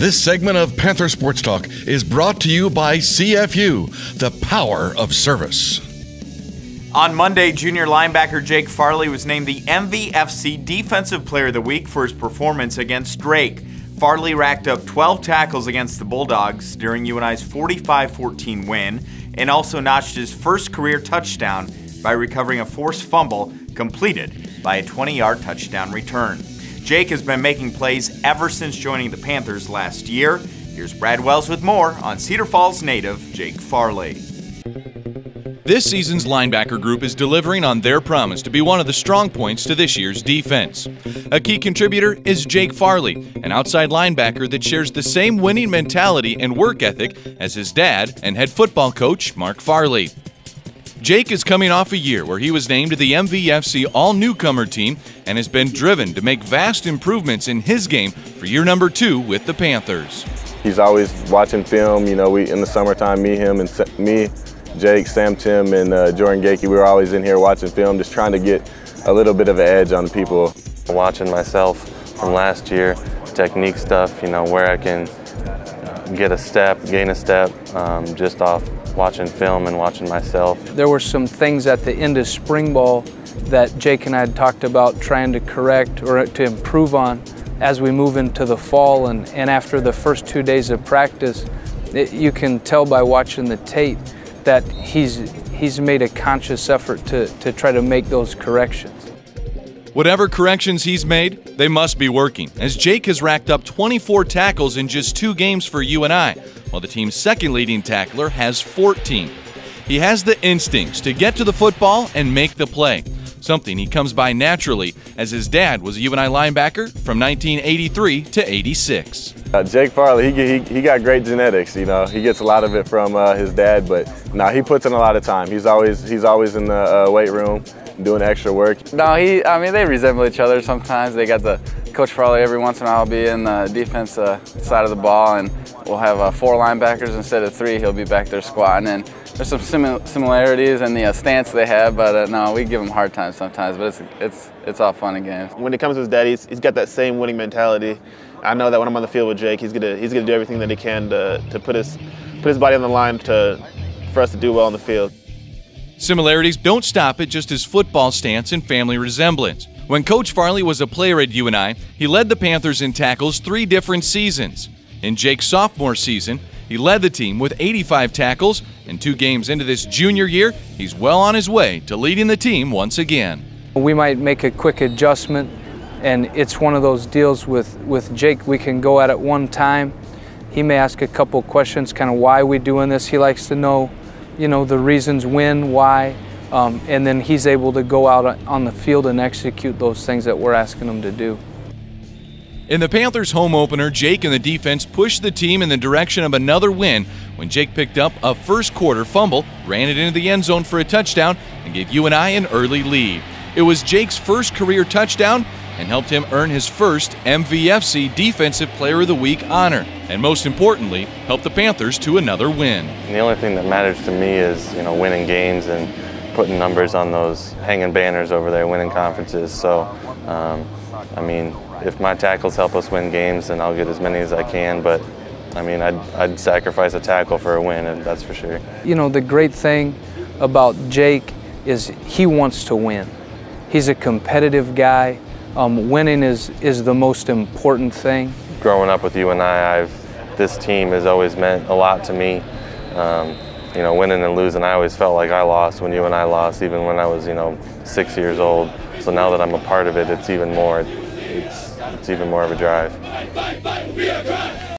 This segment of Panther Sports Talk is brought to you by CFU, the power of service. On Monday, junior linebacker Jake Farley was named the MVFC Defensive Player of the Week for his performance against Drake. Farley racked up 12 tackles against the Bulldogs during UNI's 45-14 win and also notched his first career touchdown by recovering a forced fumble completed by a 20-yard touchdown return. Jake has been making plays ever since joining the Panthers last year. Here's Brad Wells with more on Cedar Falls native Jake Farley. This season's linebacker group is delivering on their promise to be one of the strong points to this year's defense. A key contributor is Jake Farley, an outside linebacker that shares the same winning mentality and work ethic as his dad and head football coach Mark Farley. Jake is coming off a year where he was named to the MVFC All-Newcomer team and has been driven to make vast improvements in his game for year number 2 with the Panthers. He's always watching film. You know, we in the summertime, me, Jake, Sam Tim, and Jordan Gakey, we were always in here watching film, just trying to get a little bit of an edge on people. Watching myself from last year, technique stuff, you know, where I can get a step, gain a step, just off watching film and watching myself. There were some things at the end of spring ball that Jake and I had talked about trying to correct or to improve on as we move into the fall, and after the first 2 days of practice, you can tell by watching the tape that he's made a conscious effort to try to make those corrections. Whatever corrections he's made, they must be working, as Jake has racked up 24 tackles in just 2 games for UNI, while the team's second leading tackler has 14. He has the instincts to get to the football and make the play, something he comes by naturally, as his dad was a UNI linebacker from 1983 to 86. Jake Farley, he got great genetics. You know, he gets a lot of it from his dad, but no, he puts in a lot of time. He's always in the weight room doing extra work. No, I mean, they resemble each other sometimes. They got the Coach Farley every once in a while will be in the defense side of the ball, and we'll have 4 linebackers instead of 3. He'll be back there squatting, and there's some similarities in the stance they have, but no, we give him a hard time sometimes, but it's all fun and games. When it comes to his dad, he's got that same winning mentality. I know that when I'm on the field with Jake, he's gonna do everything that he can to put his body on the line for us to do well on the field. Similarities don't stop at just his football stance and family resemblance. When Coach Farley was a player at UNI, he led the Panthers in tackles 3 different seasons. In Jake's sophomore season, he led the team with 85 tackles, and 2 games into this junior year, he's well on his way to leading the team once again. We might make a quick adjustment, and it's one of those deals with Jake. We can go at it one time. He may ask a couple questions, kind of why we doing this. He likes to know, you know, the reasons when, why, and then he's able to go out on the field and execute those things that we're asking him to do. In the Panthers' home opener, Jake and the defense pushed the team in the direction of another win when Jake picked up a first-quarter fumble, ran it into the end zone for a touchdown, and gave UNI an early lead. It was Jake's first career touchdown and helped him earn his first MVFC Defensive Player of the Week honor, and most importantly, helped the Panthers to another win. The only thing that matters to me is, you know, winning games and putting numbers on those hanging banners over there, winning conferences. So, I mean, if my tackles help us win games, then I'll get as many as I can, but I mean, I'd sacrifice a tackle for a win, and that's for sure. You know, the great thing about Jake is he wants to win. He's a competitive guy. Winning is the most important thing. Growing up with UNI, this team has always meant a lot to me. You know, winning and losing, I always felt like I lost when UNI lost, even when I was, you know, 6 years old. So now that I'm a part of it, it's even more of a drive.